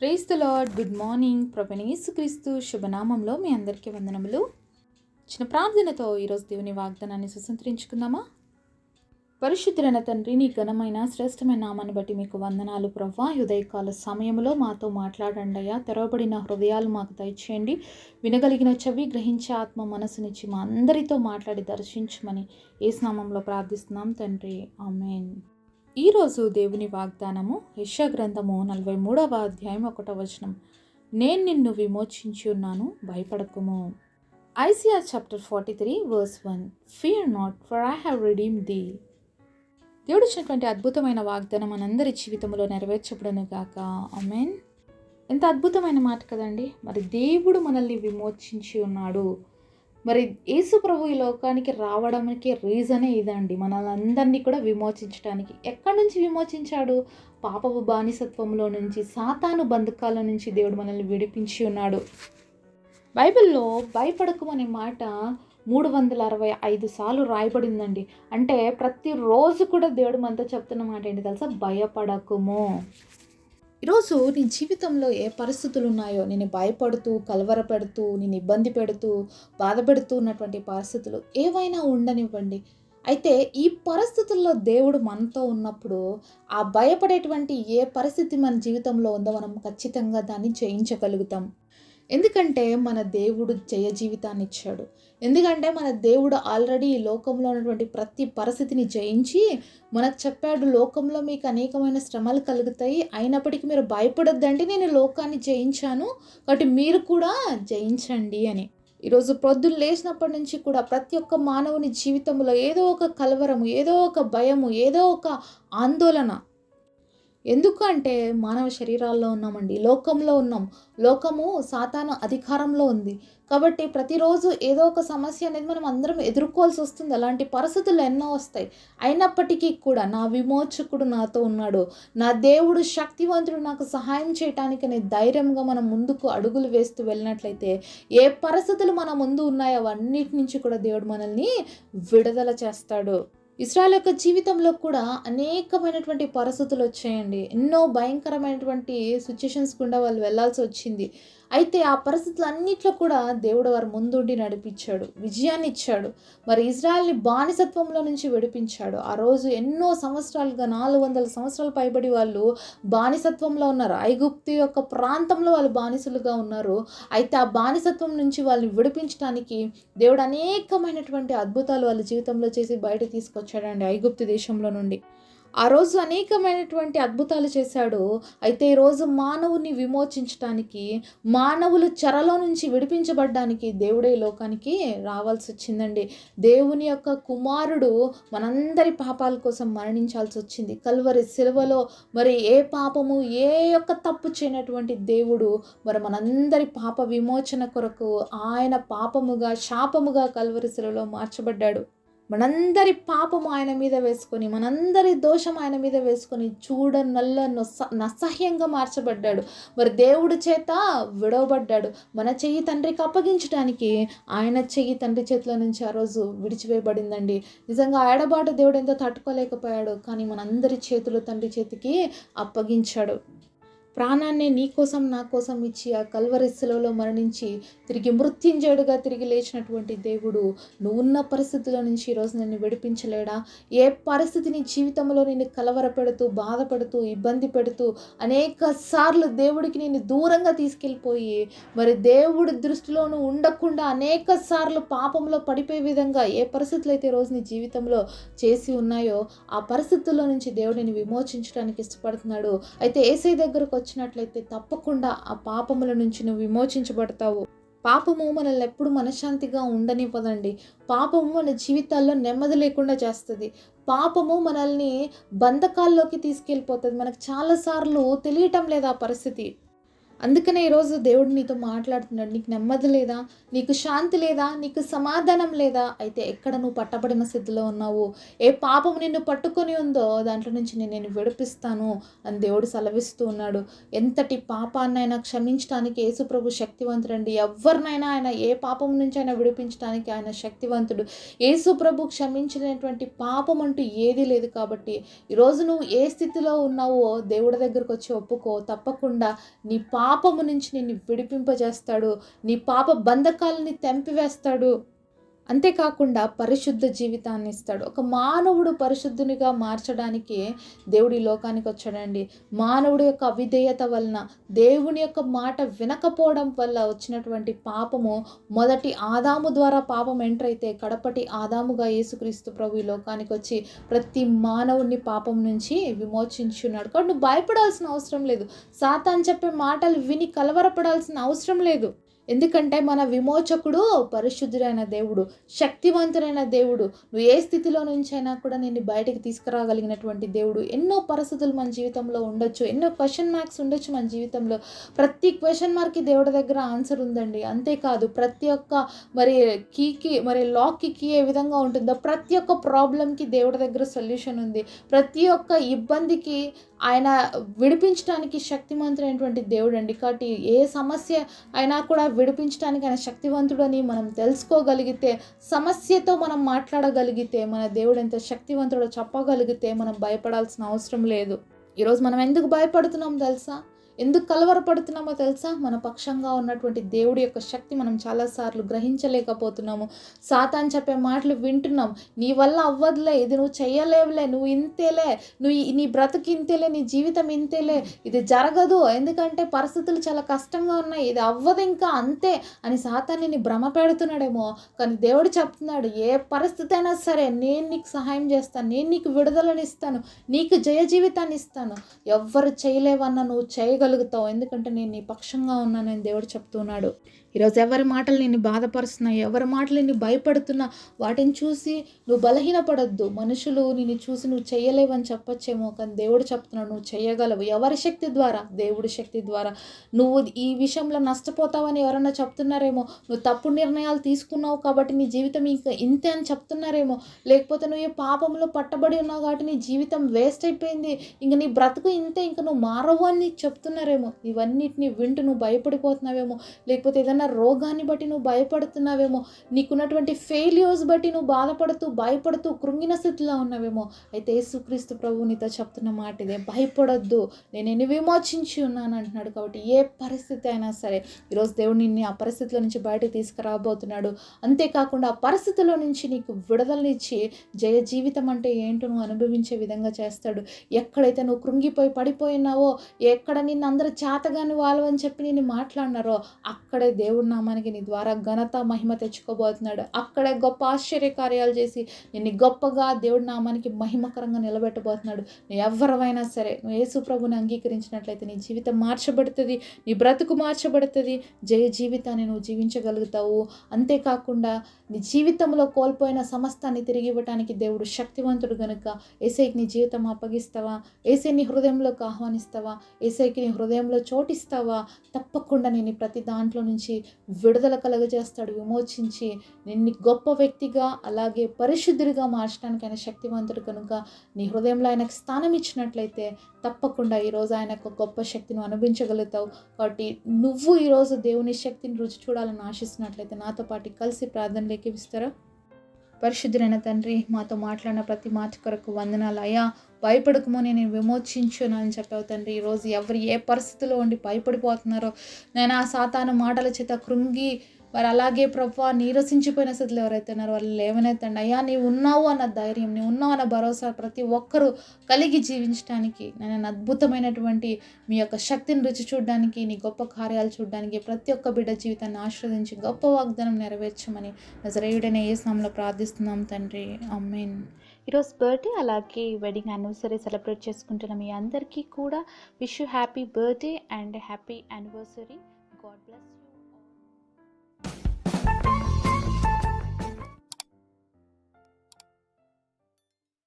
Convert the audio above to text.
Praise the lord. Good morning. ప్రభువైన యేసుక్రీస్తు శుభనామంలో మీ అందరికీ వందనములు. చిన్న ప్రార్థనతో ఈరోజు దేవుని వాగ్దానాన్ని సుసంతరించుకుందామా? పరిశుద్ధులైన తండ్రి, నీ ఘనమైన శ్రేష్టమైన నామాన్ని బట్టి మీకు వందనాలు ప్రభువా. ఉదయకాల సమయంలో మాతో మాట్లాడండి అయ్యా. తెరవబడిన హృదయాలు మాకు దయచేయండి. వినగలిగిన చెవి, గ్రహించే ఆత్మ మనసునిచ్చి మా అందరితో మాట్లాడి దర్శించమని యేసు నామంలో ప్రార్థిస్తున్నాం తండ్రి, ఆమేన్. ఈరోజు దేవుని వాగ్దానము యెషయా గ్రంథము 43వ అధ్యాయం 1వ వచనం. నేను నిన్ను విమోచించి ఉన్నాను, భయపడకుము. Isaiah chapter 43 verse 1. Fear not, for I have redeemed thee. దేవుడు ఇచ్చినటువంటి అద్భుతమైన వాగ్దానం మనందరి జీవితంలో నెరవేర్చబడును గాక. ఆమేన్. ఎంత అద్భుతమైన మాట కదండి. మరి దేవుడు మనల్ని విమోచించి ఉన్నాడు. మరి యేసు ప్రభు ఈ లోకానికి రావడానికి రీజనే ఇదండి, మనల్ని కూడా విమోచించడానికి. ఎక్కడి నుంచి విమోచించాడు? పాపపు బానిసత్వంలో నుంచి, సాతాను బంధకాల నుంచి దేవుడు మనల్ని విడిపించి ఉన్నాడు. బైబిల్లో భయపడకు అనే మాట 365 సార్లు రాయబడిందండి. అంటే ప్రతిరోజు కూడా దేవుడు మనతో చెప్తున్న మాట ఏంటి తెలుసా? భయపడకుము. ఈరోజు నీ జీవితంలో ఏ పరిస్థితులు ఉన్నాయో, నేను భయపడుతూ, కలవరపెడుతూ, నేను ఇబ్బంది పెడుతూ, బాధ పెడుతూ ఉన్నటువంటి పరిస్థితులు ఏవైనా ఉండనివ్వండి. అయితే ఈ పరిస్థితుల్లో దేవుడు మనతో ఉన్నప్పుడు ఆ భయపడేటువంటి ఏ పరిస్థితి మన జీవితంలో ఉందో మనం ఖచ్చితంగా దాన్ని జయించగలుగుతాం. ఎందుకంటే మన దేవుడు జయ జీవితాన్ని ఇచ్చాడు. ఎందుకంటే మన దేవుడు ఆల్రెడీ ఈ లోకంలో ఉన్నటువంటి ప్రతి పరిస్థితిని జయించి మనకు చెప్పాడు, లోకంలో మీకు అనేకమైన శ్రమలు కలుగుతాయి, అయినప్పటికీ మీరు భయపడొద్దండి, నేను లోకాన్ని జయించాను, కాబట్టి మీరు కూడా జయించండి అని. ఈరోజు పొద్దున్న లేచినప్పటి నుంచి కూడా ప్రతి ఒక్క మానవుని జీవితంలో ఏదో ఒక కలవరము, ఏదో ఒక భయము, ఏదో ఒక ఆందోళన. ఎందుకంటే మానవ శరీరాల్లో ఉన్నామండి, లోకంలో ఉన్నాం. లోకము సాతాను అధికారంలో ఉంది. కాబట్టి ప్రతిరోజు ఏదో ఒక సమస్య అనేది మనం అందరం ఎదుర్కోవాల్సి వస్తుంది. అలాంటి పరిస్థితులు ఎన్నో వస్తాయి. అయినప్పటికీ కూడా నా విమోచకుడు నాతో ఉన్నాడు, నా దేవుడు శక్తివంతుడు, నాకు సహాయం చేయటానికి అనే ధైర్యంగా మనం ముందుకు అడుగులు వేస్తూ వెళ్ళినట్లయితే ఏ పరిస్థితులు మన ముందు ఉన్నాయో అవన్నిటి నుంచి కూడా దేవుడు మనల్ని విడుదల చేస్తాడు. ఇశ్రాయేలు యొక్క జీవితంలో కూడా అనేకమైనటువంటి పరిస్థితులు వచ్చాయండి. ఎన్నో భయంకరమైనటువంటి సిచ్యుయేషన్స్ గుండా వాళ్ళు వెళ్ళాల్సి వచ్చింది. అయితే ఆ పరిస్థితులన్నిట్లో కూడా దేవుడు వారు ముందుండి నడిపించాడు, విజయాన్ని ఇచ్చాడు. మరి ఇజ్రాయెల్ని బానిసత్వంలో నుంచి విడిపించాడు. ఆ రోజు ఎన్నో సంవత్సరాలుగా 400 సంవత్సరాలు పైబడి వాళ్ళు బానిసత్వంలో ఉన్నారు. ఐగుప్తు యొక్క ప్రాంతంలో వాళ్ళు బానిసలుగా ఉన్నారు. అయితే ఆ బానిసత్వం నుంచి వాళ్ళని విడిపించడానికి దేవుడు అనేకమైనటువంటి అద్భుతాలు వాళ్ళ జీవితంలో చేసి బయట తీసుకొచ్చాడండి ఐగుప్తు దేశంలో నుండి. ఆ రోజు అనేకమైనటువంటి అద్భుతాలు చేశాడు. అయితే ఈరోజు మానవుని విమోచించడానికి, మానవులు చెరలో నుంచి విడిపించబడ్డానికి దేవుడే లోకానికి రావాల్సి వచ్చిందండి. దేవుని యొక్క కుమారుడు మనందరి పాపాల కోసం మరణించాల్సి వచ్చింది కల్వరి శిలువలో. మరి ఏ పాపము, ఏ యొక్క తప్పు చేయనటువంటి దేవుడు మరి మనందరి పాప విమోచన కొరకు ఆయన పాపముగా, శాపముగా కల్వరి శిలువలో మార్చబడ్డాడు. మనందరి పాపము ఆయన మీద వేసుకొని, మనందరి దోషం ఆయన మీద వేసుకొని చూడనల్ల నసహ్యంగా మార్చబడ్డాడు. మరి దేవుడి చేత విడవబడ్డాడు. మన చెయ్యి తండ్రికి అప్పగించడానికి ఆయన చెయ్యి తండ్రి చేతిలో నుంచి ఆ రోజు విడిచివేయబడిందండి. నిజంగా ఎడబాటు దేవుడు ఎంతో తట్టుకోలేకపోయాడు, కానీ మనందరి చేతులు తండ్రి చేతికి అప్పగించాడు. ప్రాణాన్ని నీ కోసం, నా కోసం ఇచ్చి ఆ కల్వరి శిలువలో మరణించి తిరిగి మృత్యుంజయుడుగా తిరిగి లేచినటువంటి దేవుడు నువ్వున్న పరిస్థితుల నుంచి ఈరోజు నిన్ను విడిపించలేడా? ఏ పరిస్థితిని జీవితంలో నిన్ను కలవరపెడుతూ, బాధపడుతూ, ఇబ్బంది పెడుతూ అనేక సార్లు దేవుడికి నేను దూరంగా తీసుకెళ్ళిపోయి మరి దేవుడి దృష్టిలోనూ ఉండకుండా అనేక సార్లు పాపంలో పడిపోయే విధంగా ఏ పరిస్థితులు అయితే ఈరోజు నీ జీవితంలో చేసి ఉన్నాయో ఆ పరిస్థితుల్లో నుంచి దేవుడిని విమోచించడానికి ఇష్టపడుతున్నాడు. అయితే యేసయ్య దగ్గరకు వచ్చినట్లయితే తప్పకుండా ఆ పాపముల నుంచి నువ్వు విమోచించబడతావు. పాపము మనల్ని ఎప్పుడు మనశ్శాంతిగా ఉండనివ్వదండి. పాపము మన జీవితాల్లో నెమ్మది లేకుండా చేస్తుంది. పాపము మనల్ని బంధకాల్లోకి తీసుకెళ్ళిపోతుంది. మనకు చాలాసార్లు తెలియటం లేదు ఆ పరిస్థితి. అందుకనే ఈరోజు దేవుడు నీతో మాట్లాడుతున్నాడు. నీకు నెమ్మది లేదా? నీకు శాంతి లేదా? నీకు సమాధానం లేదా? అయితే ఎక్కడ నువ్వు పట్టబడిన స్థితిలో ఉన్నావు, ఏ పాపం నిన్ను పట్టుకొని ఉందో దాంట్లో నుంచి నేను విడిపిస్తాను అని దేవుడు సెలవిస్తూ ఉన్నాడు. ఎంతటి పాపాన్నైనా క్షమించడానికి యేసుప్రభు శక్తివంతుడండి. ఎవరినైనా ఆయన ఏ పాపం నుంచి అయినా విడిపించడానికి ఆయన శక్తివంతుడు. యేసుప్రభు క్షమించినటువంటి పాపం అంటూ ఏదీ లేదు. కాబట్టి ఈరోజు నువ్వు ఏ స్థితిలో ఉన్నావో దేవుడి దగ్గరకు వచ్చి ఒప్పుకో. తప్పకుండా నీ పాపము నుంచి నిన్ను విడిపింపజేస్తాడు. నీ పాప బంధకాలని తెంపివేస్తాడు. అంతేకాకుండా పరిశుద్ధ జీవితాన్ని ఇస్తాడు. ఒక మానవుడు పరిశుద్ధునిగా మార్చడానికి దేవుడు ఈ లోకానికి వచ్చాడండి. మానవుడి యొక్క అవిధేయత వలన, దేవుని యొక్క మాట వినకపోవడం వల్ల వచ్చినటువంటి పాపము, మొదటి ఆదాము ద్వారా పాపం ఎంటర్ అయితే కడపటి ఆదాముగా యేసుక్రీస్తు ప్రభు ఈ లోకానికి వచ్చి ప్రతి మానవుడిని పాపం నుంచి విమోచించున్నాడు. కాబట్టి నువ్వు భయపడాల్సిన అవసరం లేదు. సాతాను చెప్పే మాటలు విని కలవరపడాల్సిన అవసరం లేదు. ఎందుకంటే మన విమోచకుడు పరిశుద్ధుడైన దేవుడు, శక్తివంతుడైన దేవుడు. నువ్వు ఏ స్థితిలో నుంచైనా కూడా నిన్ను బయటకు తీసుకురాగలిగినటువంటి దేవుడు. ఎన్నో పరిస్థితులు మన జీవితంలో ఉండొచ్చు, ఎన్నో క్వశ్చన్ మార్క్స్ ఉండొచ్చు మన జీవితంలో. ప్రతి క్వశ్చన్ మార్క్కి దేవుడి దగ్గర ఆన్సర్ ఉందండి. అంతేకాదు ప్రతి ఒక్క కీకి లాక్కి కీ ఏ విధంగా ఉంటుందో ప్రతి ఒక్క ప్రాబ్లంకి దేవుడి దగ్గర సొల్యూషన్ ఉంది. ప్రతి ఒక్క ఇబ్బందికి ఆయన విడిపించడానికి శక్తివంతుడైనటువంటి దేవుడు అండి. కాబట్టి ఏ సమస్య అయినా కూడా విడిపించడానికి ఆయన శక్తివంతుడని మనం తెలుసుకోగలిగితే, సమస్యతో మనం మాట్లాడగలిగితే, మన దేవుడు ఎంత శక్తివంతుడో చెప్పగలిగితే మనం భయపడాల్సిన అవసరం లేదు. ఈరోజు మనం ఎందుకు భయపడుతున్నాం తెలుసా? ఎందుకు కలవరపడుతున్నామో తెలుసా? మన పక్షంగా ఉన్నటువంటి దేవుడి యొక్క శక్తి మనం చాలాసార్లు గ్రహించలేకపోతున్నాము. సాతాను చెప్పే మాటలు వింటున్నాం. నీ వల్ల అవ్వదులే, ఇది నువ్వు చెయ్యలేవులే, నువ్వు ఇంతేలే, నీ బ్రతుకు ఇంతేలే, నీ జీవితం ఇంతేలే, ఇది జరగదు, ఎందుకంటే పరిస్థితులు చాలా కష్టంగా ఉన్నాయి, ఇది అవ్వదు ఇంకా అంతే అని సాతాను నిన్ను భ్రమ పెడుతున్నాడేమో. కానీ దేవుడు చెప్తున్నాడు, ఏ పరిస్థితి అయినా సరే నేను నీకు సహాయం చేస్తాను, నేను నీకు విడుదలనిస్తాను, నీకు జయ జీవితాన్ని ఇస్తాను. ఎవ్వరు చేయలేవన్నా నువ్వు చేయగలుగుతావు, ఎందుకంటే నేను నీ పక్షంగా ఉన్నానని దేవుడు చెప్తున్నాడు. ఈరోజు ఎవరి మాటలు నిన్ను బాధపరుస్తున్నాయి, ఎవరి మాటలు నిన్ను భయపడుతున్నా వాటిని చూసి నువ్వు బలహీనపడొద్దు. మనుషులు నిన్ను చూసి నువ్వు చేయలేవని చెప్పొచ్చేమో, కానీ దేవుడు చెప్తున్నాడు నువ్వు చేయగలవు. ఎవరి శక్తి ద్వారా? దేవుడి శక్తి ద్వారా. నువ్వు ఈ విషయంలో నష్టపోతావని ఎవరన్నా చెప్తున్నారేమో, నువ్వు తప్పుడు నిర్ణయాలు తీసుకున్నావు కాబట్టి నీ జీవితం ఇంకా ఇంతే అని చెప్తున్నారేమో, లేకపోతే నువ్వు ఈ పాపంలో పట్టబడి ఉన్నావు కాబట్టి నీ జీవితం వేస్ట్ అయిపోయింది, ఇంక నీ బ్రతుకు ఇంతే, ఇంక నువ్వు మారవు అని నీకు చెప్తున్నారేమో. ఇవన్నిటిని వింటూ నువ్వు భయపడిపోతున్నావేమో, లేకపోతే ఏదైనా రోగాన్ని బట్టి నువ్వు భయపడుతున్నావేమో, నీకున్నటువంటి ఫెయిల్యూర్స్ బట్టి నువ్వు బాధపడుతూ భయపడుతూ కృంగిన స్థితిలో ఉన్నావేమో. అయితే యేసుక్రీస్తు ప్రభువు నీతో చెప్తున్న మాట ఇదే, భయపడొద్దు, నేను నిన్ను విమోచించి ఉన్నాను అంటున్నాడు. కాబట్టి ఏ పరిస్థితి అయినా సరే ఈరోజు దేవుడు నిన్ను ఆ పరిస్థితుల నుంచి బయటకు తీసుకురాబోతున్నాడు. అంతేకాకుండా ఆ పరిస్థితుల్లో నుంచి నీకు విడుదలనిచ్చి జయ జీవితం అంటే ఏంటో నువ్వు అనుభవించే విధంగా చేస్తాడు. ఎక్కడైతే నువ్వు కృంగిపోయి పడిపోయినావో, ఎక్కడ నిన్ను అందరూ చేతగాని వాళ్ళు అని చెప్పి నేను మాట్లాడినారో అక్కడే దేవుడి నామానికి నీ ద్వారా ఘనత మహిమ తెచ్చుకోబోతున్నాడు. అక్కడే గొప్ప ఆశ్చర్య కార్యాలు చేసి నిన్ను గొప్పగా దేవుడి నామానికి మహిమకరంగా నిలబెట్టబోతున్నాడు. నువ్వు ఎవరైనా సరే నువ్వు యేసు ప్రభుని అంగీకరించినట్లయితే నీ జీవితం మార్చబడుతుంది, నీ బ్రతుకు మార్చబడుతుంది, జయ జీవితాన్ని నువ్వు జీవించగలుగుతావు. అంతేకాకుండా నీ జీవితంలో కోల్పోయిన సమస్తాన్ని తిరిగి ఇవ్వటానికి దేవుడు శక్తివంతుడు కనుక యేసయ్యకి నీ జీవితం అప్పగిస్తావా? యేసయ్య నీ హృదయంలోకి ఆహ్వానిస్తావా? యేసయ్యకి నీ హృదయంలో చోటిస్తావా? తప్పకుండా నేను ప్రతి దాంట్లో నుంచి విడుదల కలుగజేస్తాడు, విమోచించి నిన్ను గొప్ప వ్యక్తిగా అలాగే పరిశుద్ధుడిగా మార్చడానికి ఆయన శక్తివంతుడు కనుక నీ హృదయంలో ఆయనకు స్థానం ఇచ్చినట్లయితే తప్పకుండా ఈరోజు ఆయన యొక్క గొప్ప శక్తిని అనుభవించగలుగుతావు. కాబట్టి నువ్వు ఈరోజు దేవుని శక్తిని రుచి చూడాలని ఆశిస్తున్నట్లయితే నాతో పాటు కలిసి ప్రార్థనలు ఏకీవిస్తారా? పరిశుద్ధుడైన తండ్రి, మాతో మాట్లాడిన ప్రతి మాట కొరకు వందనాలు అయ్యా. భయపడకమో నేను విమోచించును అని చెప్పావు తండ్రి. ఈరోజు ఎవరు ఏ పరిస్థితిలో ఉండి భయపడిపోతున్నారో నేను ఆ సాతాను మాటల చేత కృంగి వారు అలాగే ప్రభువా నీరసించిపోయిన స్థితిలో ఎవరైతే ఉన్నారో వాళ్ళు లేవనెత్తండి అయ్యా. నీవు ఉన్నావు అన్న ధైర్యం, నీవు ఉన్నావు అన్న భరోసా ప్రతి ఒక్కరూ కలిగి జీవించడానికి, నేను అద్భుతమైనటువంటి మీ యొక్క శక్తిని రుచి చూడడానికి, నీ గొప్ప కార్యాలు చూడడానికి ప్రతి ఒక్క బిడ్డ జీవితాన్ని ఆశీర్వదించి గొప్ప వాగ్దానం నెరవేర్చమని నజరేయుడైన యేసు నామములో ప్రార్థిస్తున్నాం తండ్రి, ఆమేన్. ఈరోజు బర్త్డే అలాగే వెడ్డింగ్ యానివర్సరీ సెలబ్రేట్ చేసుకుంటున్న మీ అందరికీ కూడా wish you happy birthday and happy anniversary. God bless you.